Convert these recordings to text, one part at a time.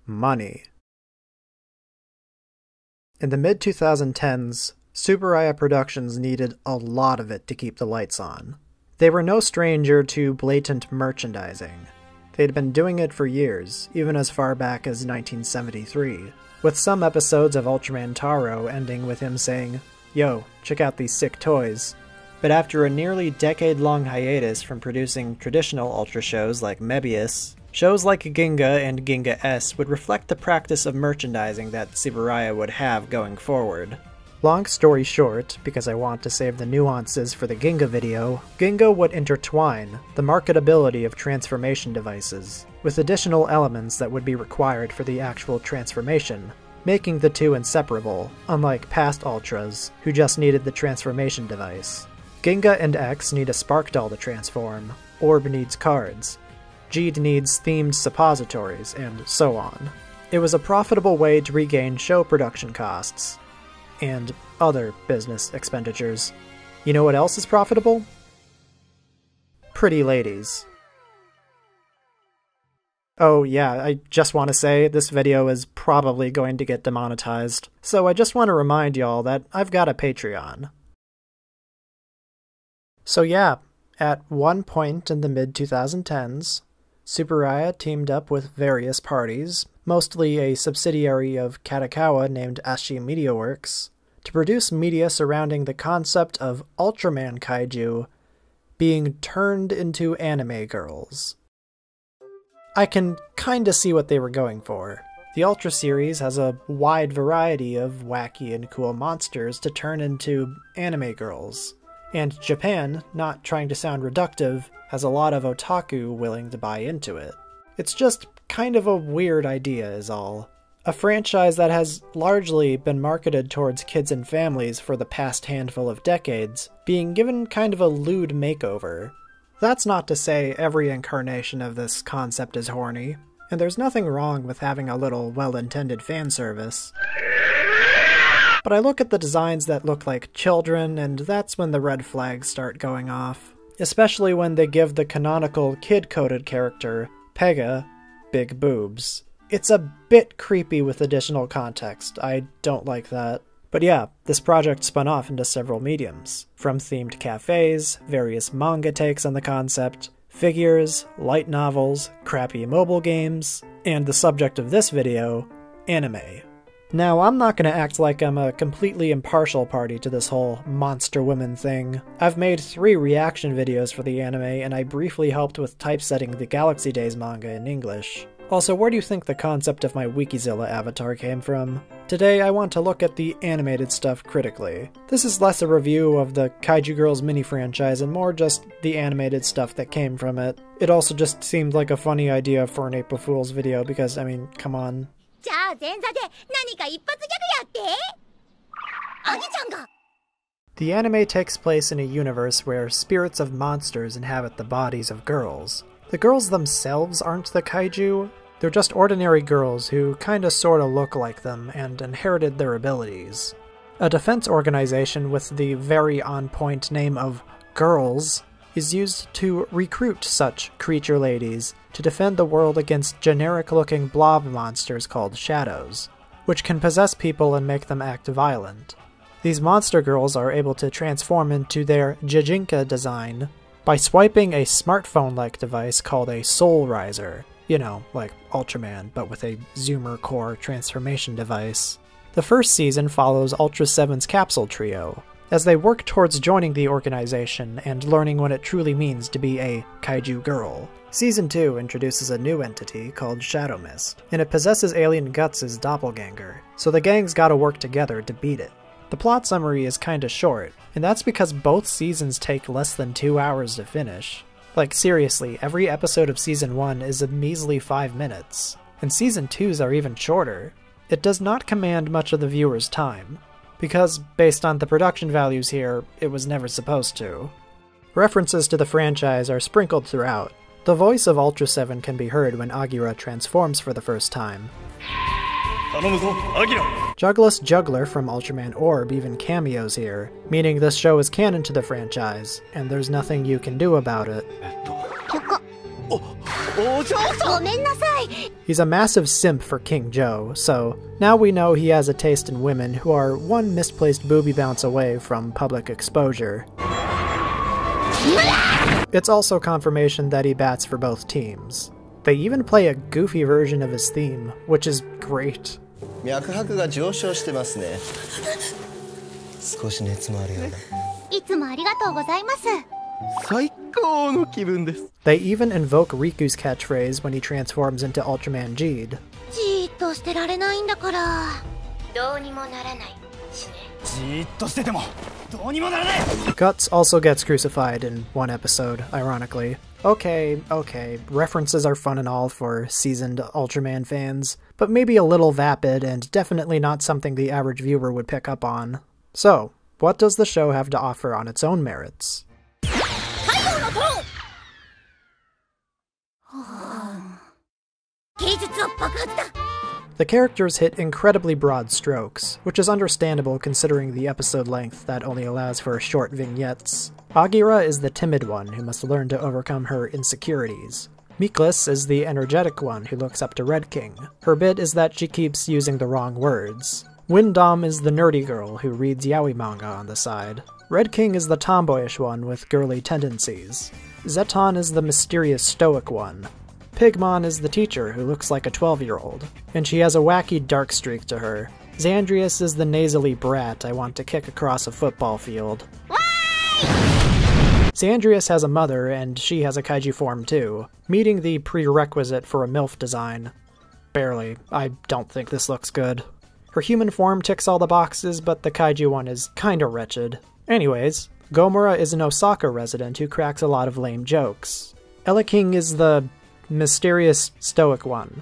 money. In the mid-2010s, Tsuburaya Productions needed a lot of it to keep the lights on. They were no stranger to blatant merchandising. They'd been doing it for years, even as far back as 1973, with some episodes of Ultraman Taro ending with him saying, "Yo, check out these sick toys." But after a nearly decade-long hiatus from producing traditional Ultra shows like Mebius, shows like Ginga and Ginga S would reflect the practice of merchandising that Tsuburaya would have going forward. Long story short, because I want to save the nuances for the Ginga video, Ginga would intertwine the marketability of transformation devices with additional elements that would be required for the actual transformation, making the two inseparable, unlike past Ultras, who just needed the transformation device. Ginga and X need a Spark Doll to transform, Orb needs cards, Geed needs themed suppositories, and so on. It was a profitable way to regain show production costs, and other business expenditures. You know what else is profitable? Pretty ladies. Oh yeah, I just want to say this video is probably going to get demonetized, so I just want to remind y'all that I've got a Patreon. So yeah, at one point in the mid-2010s, Tsuburaya teamed up with various parties, mostly a subsidiary of Kadokawa named Ashi Media Works, to produce media surrounding the concept of Ultraman kaiju being turned into anime girls. I can kinda see what they were going for. The Ultra series has a wide variety of wacky and cool monsters to turn into anime girls, and Japan, not trying to sound reductive, has a lot of otaku willing to buy into it. It's just kind of a weird idea is all. A franchise that has largely been marketed towards kids and families for the past handful of decades, being given kind of a lewd makeover. That's not to say every incarnation of this concept is horny, and there's nothing wrong with having a little well-intended fan service. But I look at the designs that look like children, and that's when the red flags start going off. Especially when they give the canonical kid-coded character, Pega, big boobs. It's a bit creepy with additional context. I don't like that. But yeah, this project spun off into several mediums, from themed cafes, various manga takes on the concept, figures, light novels, crappy mobile games, and the subject of this video, anime. Now, I'm not going to act like I'm a completely impartial party to this whole monster women thing. I've made 3 reaction videos for the anime, and I briefly helped with typesetting the Galaxy Days manga in English. Also, where do you think the concept of my Wikizilla avatar came from? Today, I want to look at the animated stuff critically. This is less a review of the Kaiju Girls mini-franchise and more just the animated stuff that came from it. It also just seemed like a funny idea for an April Fool's video because, I mean, come on. The anime takes place in a universe where spirits of monsters inhabit the bodies of girls. The girls themselves aren't the kaiju, they're just ordinary girls who kinda sorta look like them and inherited their abilities. A defense organization with the very on-point name of Girls is used to recruit such creature ladies to defend the world against generic-looking blob monsters called shadows, which can possess people and make them act violent. These monster girls are able to transform into their Jijinka design by swiping a smartphone-like device called a Soul Riser. You know, like Ultraman, but with a Zoomer Core transformation device. The first season follows Ultra 7's Capsule Trio, as they work towards joining the organization and learning what it truly means to be a kaiju girl. Season 2 introduces a new entity called Shadow Mist, and it possesses alien guts as doppelganger, so the gang's gotta work together to beat it. The plot summary is kinda short, and that's because both seasons take less than 2 hours to finish. Like seriously, every episode of Season 1 is a measly 5 minutes, and Season 2's are even shorter. It does not command much of the viewer's time, because based on the production values here, it was never supposed to. References to the franchise are sprinkled throughout. The voice of Ultra 7 can be heard when Agira transforms for the first time. Juggless Juggler from Ultraman Orb even cameos here, meaning this show is canon to the franchise, and there's nothing you can do about it. He's a massive simp for King Joe, so now we know he has a taste in women who are one misplaced booby bounce away from public exposure. It's also confirmation that he bats for both teams. They even play a goofy version of his theme, which is great. 脈拍が上昇してますね。少し熱もあるようだ。いつもありがとうございます。最高の気分です。They even invoke Riku's catchphrase when he transforms into Ultraman Geed. じーっとしてられないんだから。どうにもならないしね。じーっとしててもどうにもならない。Guts also gets crucified in one episode, ironically. Okay, references are fun and all for seasoned Ultraman fans, but maybe a little vapid and definitely not something the average viewer would pick up on. So, what does the show have to offer on its own merits? The characters hit incredibly broad strokes, which is understandable considering the episode length that only allows for short vignettes. Agira is the timid one who must learn to overcome her insecurities. Miklas is the energetic one who looks up to Red King. Her bit is that she keeps using the wrong words. Windom is the nerdy girl who reads yaoi manga on the side. Red King is the tomboyish one with girly tendencies. Zeton is the mysterious stoic one. Pigmon is the teacher who looks like a 12-year-old, and she has a wacky dark streak to her. Xandrius is the nasally brat I want to kick across a football field. Xandrius has a mother, and she has a kaiju form too, meeting the prerequisite for a MILF design. Barely. I don't think this looks good. Her human form ticks all the boxes, but the kaiju one is kinda wretched. Anyways, Gomora is an Osaka resident who cracks a lot of lame jokes. King is the mysterious stoic one,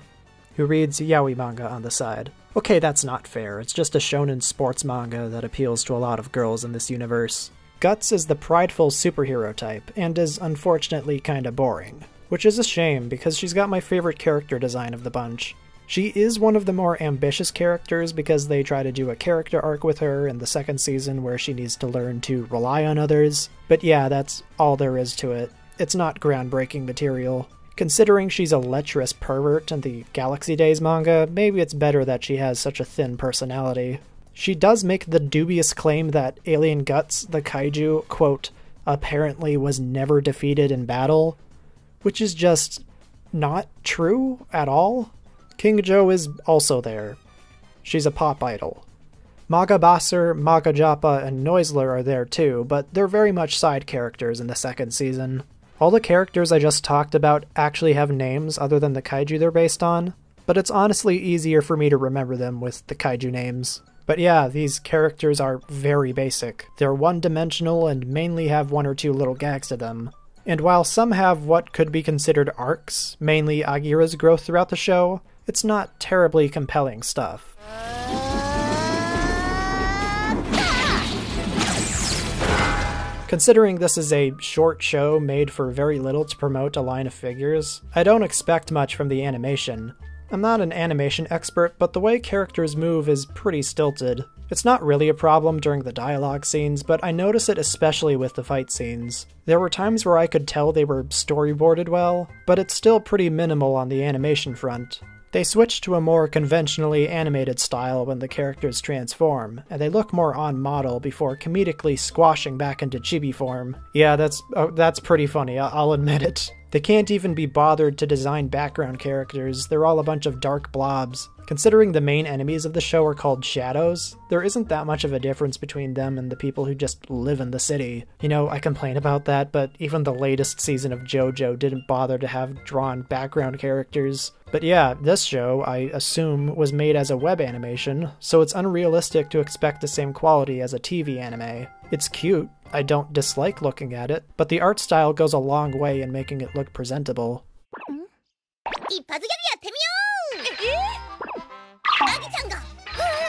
who reads yaoi manga on the side. Okay, that's not fair, it's just a shonen sports manga that appeals to a lot of girls in this universe. Guts is the prideful superhero type, and is unfortunately kinda boring. Which is a shame, because she's got my favorite character design of the bunch. She is one of the more ambitious characters because they try to do a character arc with her in the second season where she needs to learn to rely on others. But yeah, that's all there is to it. It's not groundbreaking material. Considering she's a lecherous pervert in the Galaxy Days manga, maybe it's better that she has such a thin personality. She does make the dubious claim that Alien Guts, the kaiju, quote, apparently was never defeated in battle, which is just not true at all. King Joe is also there. She's a pop idol. Maga Basser, Maga Joppa, and Noisler are there too, but they're very much side characters in the second season. All the characters I just talked about actually have names other than the kaiju they're based on, but it's honestly easier for me to remember them with the kaiju names. But yeah, these characters are very basic. They're one-dimensional and mainly have one or two little gags to them. And while some have what could be considered arcs, mainly Agira's growth throughout the show, it's not terribly compelling stuff. Considering this is a short show made for very little to promote a line of figures, I don't expect much from the animation. I'm not an animation expert, but the way characters move is pretty stilted. It's not really a problem during the dialogue scenes, but I notice it especially with the fight scenes. There were times where I could tell they were storyboarded well, but it's still pretty minimal on the animation front. They switch to a more conventionally animated style when the characters transform, and they look more on model before comedically squashing back into chibi form. Yeah, that's pretty funny, I'll admit it. They can't even be bothered to design background characters, they're all a bunch of dark blobs. Considering the main enemies of the show are called shadows, there isn't that much of a difference between them and the people who just live in the city. You know, I complain about that, but even the latest season of JoJo didn't bother to have drawn background characters. But yeah, this show, I assume, was made as a web animation, so it's unrealistic to expect the same quality as a TV anime. It's cute, I don't dislike looking at it, but the art style goes a long way in making it look presentable.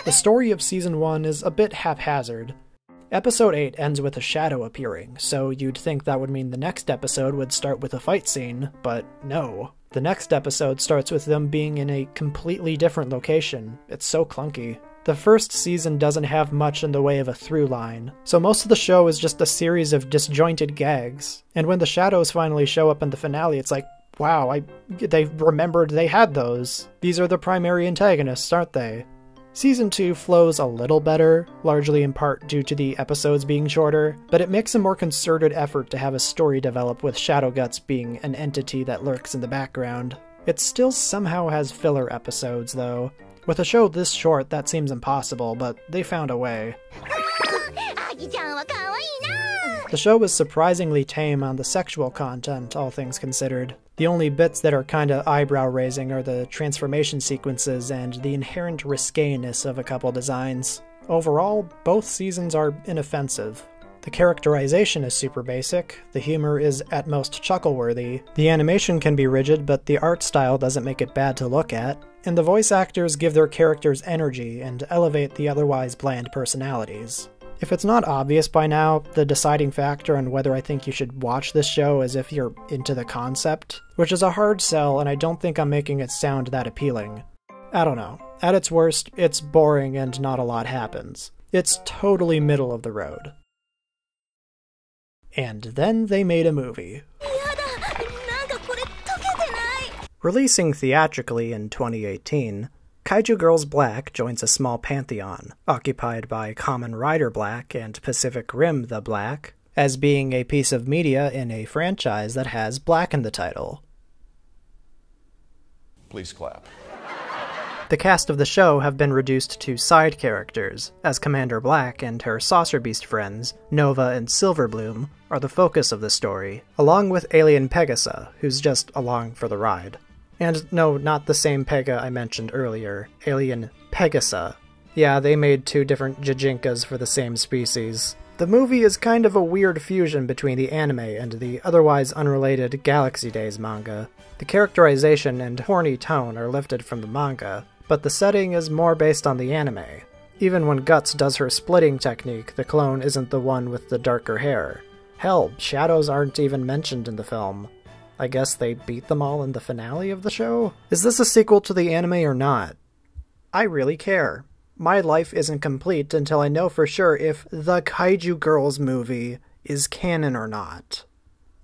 The story of Season 1 is a bit haphazard. Episode 8 ends with a shadow appearing, so you'd think that would mean the next episode would start with a fight scene, but no. The next episode starts with them being in a completely different location. It's so clunky. The first season doesn't have much in the way of a through line, so most of the show is just a series of disjointed gags, and when the shadows finally show up in the finale, it's like, wow, they remembered they had those. These are the primary antagonists, aren't they? Season 2 flows a little better, largely in part due to the episodes being shorter, but it makes a more concerted effort to have a story develop with Shadowguts being an entity that lurks in the background. It still somehow has filler episodes, though. With a show this short, that seems impossible, but they found a way. The show is surprisingly tame on the sexual content, all things considered. The only bits that are kinda eyebrow-raising are the transformation sequences and the inherent risqueness of a couple designs. Overall, both seasons are inoffensive. The characterization is super basic, the humor is at most chuckle-worthy, the animation can be rigid but the art style doesn't make it bad to look at, and the voice actors give their characters energy and elevate the otherwise bland personalities. If it's not obvious by now, the deciding factor on whether I think you should watch this show is if you're into the concept, which is a hard sell and I don't think I'm making it sound that appealing. I don't know. At its worst, it's boring and not a lot happens. It's totally middle of the road. And then they made a movie. Releasing theatrically in 2018, Kaiju Girls Black joins a small pantheon, occupied by Kamen Rider Black and Pacific Rim the Black, as being a piece of media in a franchise that has black in the title. Please clap. The cast of the show have been reduced to side characters, as Commander Black and her Saucer Beast friends, Nova and Silverbloom, are the focus of the story, along with Alien Pegasa, who's just along for the ride. And no, not the same Pega I mentioned earlier, Alien Pegasa. Yeah, they made two different Jijinkas for the same species. The movie is kind of a weird fusion between the anime and the otherwise unrelated Galaxy Days manga. The characterization and horny tone are lifted from the manga, but the setting is more based on the anime. Even when Guts does her splitting technique, the clone isn't the one with the darker hair. Hell, shadows aren't even mentioned in the film. I guess they beat them all in the finale of the show? Is this a sequel to the anime or not? I really care. My life isn't complete until I know for sure if the Kaiju Girls movie is canon or not.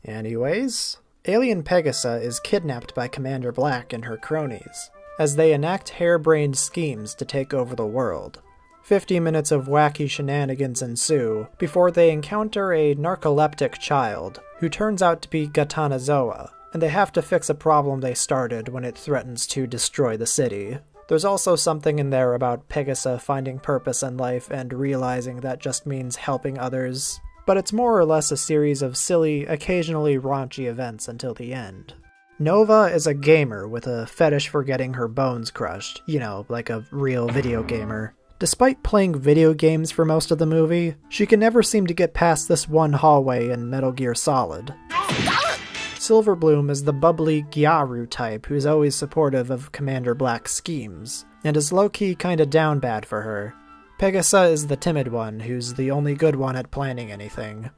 Anyways, Alien Pegasa is kidnapped by Commander Black and her cronies, as they enact harebrained schemes to take over the world. 50 minutes of wacky shenanigans ensue, before they encounter a narcoleptic child, who turns out to be Gatanazoa, and they have to fix a problem they started when it threatens to destroy the city. There's also something in there about Pegasa finding purpose in life and realizing that just means helping others, but it's more or less a series of silly, occasionally raunchy events until the end. Nova is a gamer with a fetish for getting her bones crushed, you know, like a real video gamer. Despite playing video games for most of the movie, she can never seem to get past this one hallway in Metal Gear Solid. Silverbloom is the bubbly Gyaru type who's always supportive of Commander Black's schemes, and is low-key kinda down bad for her. Pegasa is the timid one, who's the only good one at planning anything.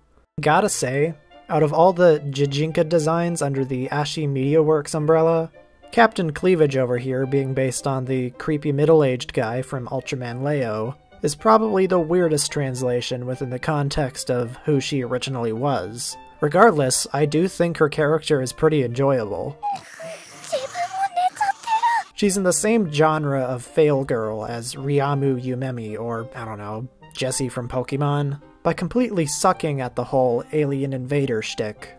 Gotta say, out of all the Jijinka designs under the Ashi Media Works umbrella, Captain Cleavage over here, being based on the creepy middle-aged guy from Ultraman Leo, is probably the weirdest translation within the context of who she originally was. Regardless, I do think her character is pretty enjoyable. She's in the same genre of fail girl as Ryamu Yumemi or, I don't know, Jessie from Pokemon, by completely sucking at the whole alien invader shtick.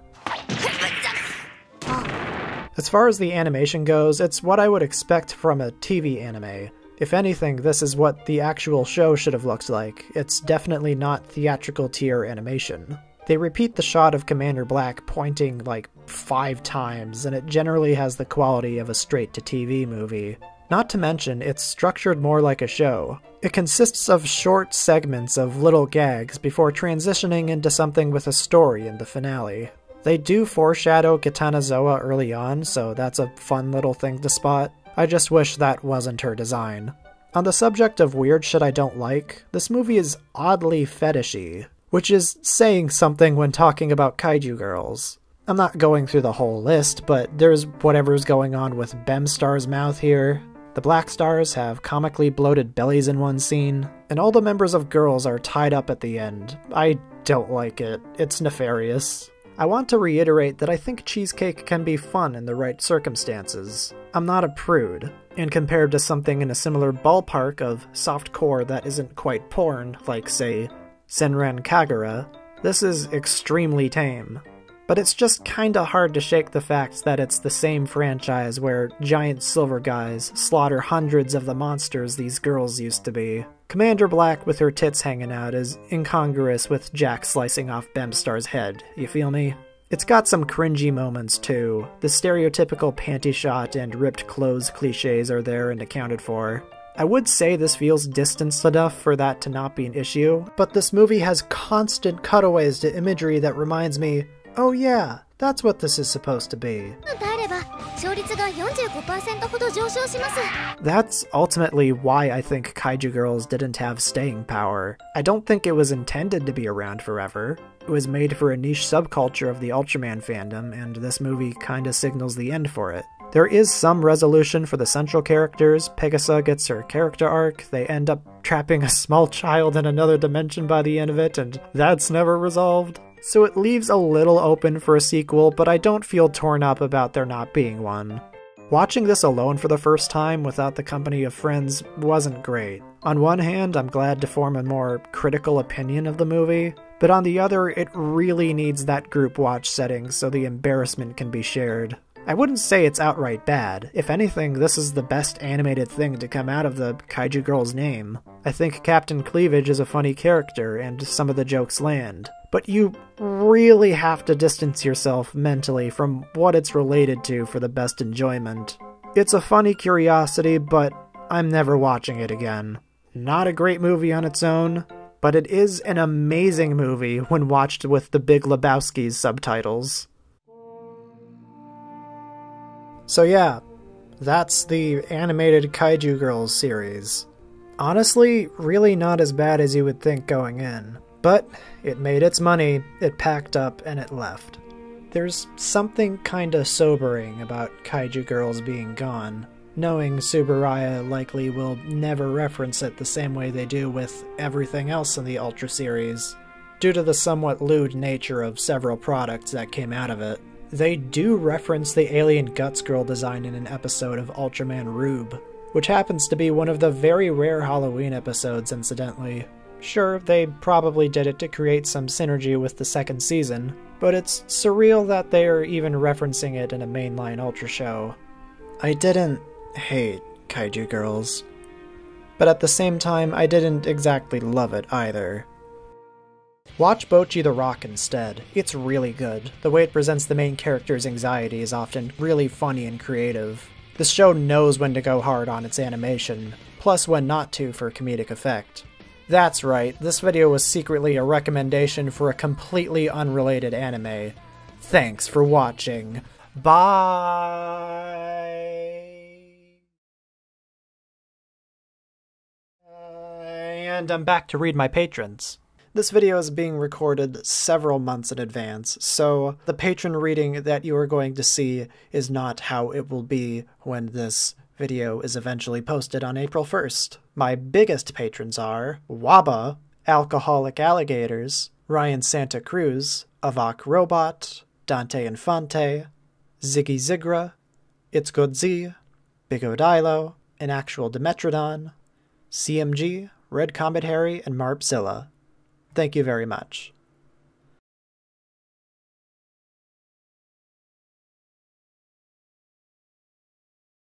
As far as the animation goes, it's what I would expect from a TV anime. If anything, this is what the actual show should have looked like. It's definitely not theatrical tier animation. They repeat the shot of Commander Black pointing like 5 times, and it generally has the quality of a straight-to-TV movie. Not to mention, it's structured more like a show. It consists of short segments of little gags before transitioning into something with a story in the finale. They do foreshadow Gatanazoa early on, so that's a fun little thing to spot. I just wish that wasn't her design. On the subject of weird shit I don't like, this movie is oddly fetishy, which is saying something when talking about Kaiju Girls. I'm not going through the whole list, but there's whatever's going on with Bemstar's mouth here. The Black Stars have comically bloated bellies in one scene, and all the members of Girls are tied up at the end. I don't like it. It's nefarious. I want to reiterate that I think cheesecake can be fun in the right circumstances. I'm not a prude, and compared to something in a similar ballpark of softcore that isn't quite porn, like, say, Senran Kagura, this is extremely tame. But it's just kinda hard to shake the fact that it's the same franchise where giant silver guys slaughter hundreds of the monsters these girls used to be. Commander Black with her tits hanging out is incongruous with Jack slicing off Bemstar's head, you feel me? It's got some cringy moments too. The stereotypical panty shot and ripped clothes cliches are there and accounted for. I would say this feels distanced enough for that to not be an issue, but this movie has constant cutaways to imagery that reminds me, oh yeah, that's what this is supposed to be. That's ultimately why I think Kaiju Girls didn't have staying power. I don't think it was intended to be around forever. It was made for a niche subculture of the Ultraman fandom, and this movie kinda signals the end for it. There is some resolution for the central characters. Pegasa gets her character arc, they end up trapping a small child in another dimension by the end of it, and that's never resolved. So it leaves a little open for a sequel, but I don't feel torn up about there not being one. Watching this alone for the first time without the company of friends wasn't great. On one hand, I'm glad to form a more critical opinion of the movie, but on the other, it really needs that group watch setting so the embarrassment can be shared. I wouldn't say it's outright bad. If anything, this is the best animated thing to come out of the Kaiju Girls name. I think Captain Cleavage is a funny character, and some of the jokes land. But you really have to distance yourself mentally from what it's related to for the best enjoyment. It's a funny curiosity, but I'm never watching it again. Not a great movie on its own, but it is an amazing movie when watched with the Big Lebowski's subtitles. So yeah, that's the animated Kaiju Girls series. Honestly, really not as bad as you would think going in. But it made its money, it packed up, and it left. There's something kinda sobering about Kaiju Girls being gone, knowing Tsuburaya likely will never reference it the same way they do with everything else in the Ultra series, due to the somewhat lewd nature of several products that came out of it. They do reference the alien Guts Girl design in an episode of Ultraman Rube, which happens to be one of the very rare Halloween episodes, incidentally. Sure, they probably did it to create some synergy with the second season, but it's surreal that they're even referencing it in a mainline Ultra show. I didn't hate Kaiju Girls, but at the same time, I didn't exactly love it either. Watch Bocchi the Rock instead. It's really good. The way it presents the main character's anxiety is often really funny and creative. The show knows when to go hard on its animation, plus when not to for comedic effect. That's right, this video was secretly a recommendation for a completely unrelated anime. Thanks for watching. Bye! And I'm back to read my patrons. This video is being recorded several months in advance, so the patron reading that you are going to see is not how it will be when this video is eventually posted on April 1st. My biggest patrons are Waba, Alcoholic Alligators, Ryan Santa Cruz, Avak Robot, Dante Infante, Ziggy Zigra, It's Godzi, Big Odilo, An Actual Dimetrodon, CMG, Red Comet Harry, and Marpzilla. Thank you very much.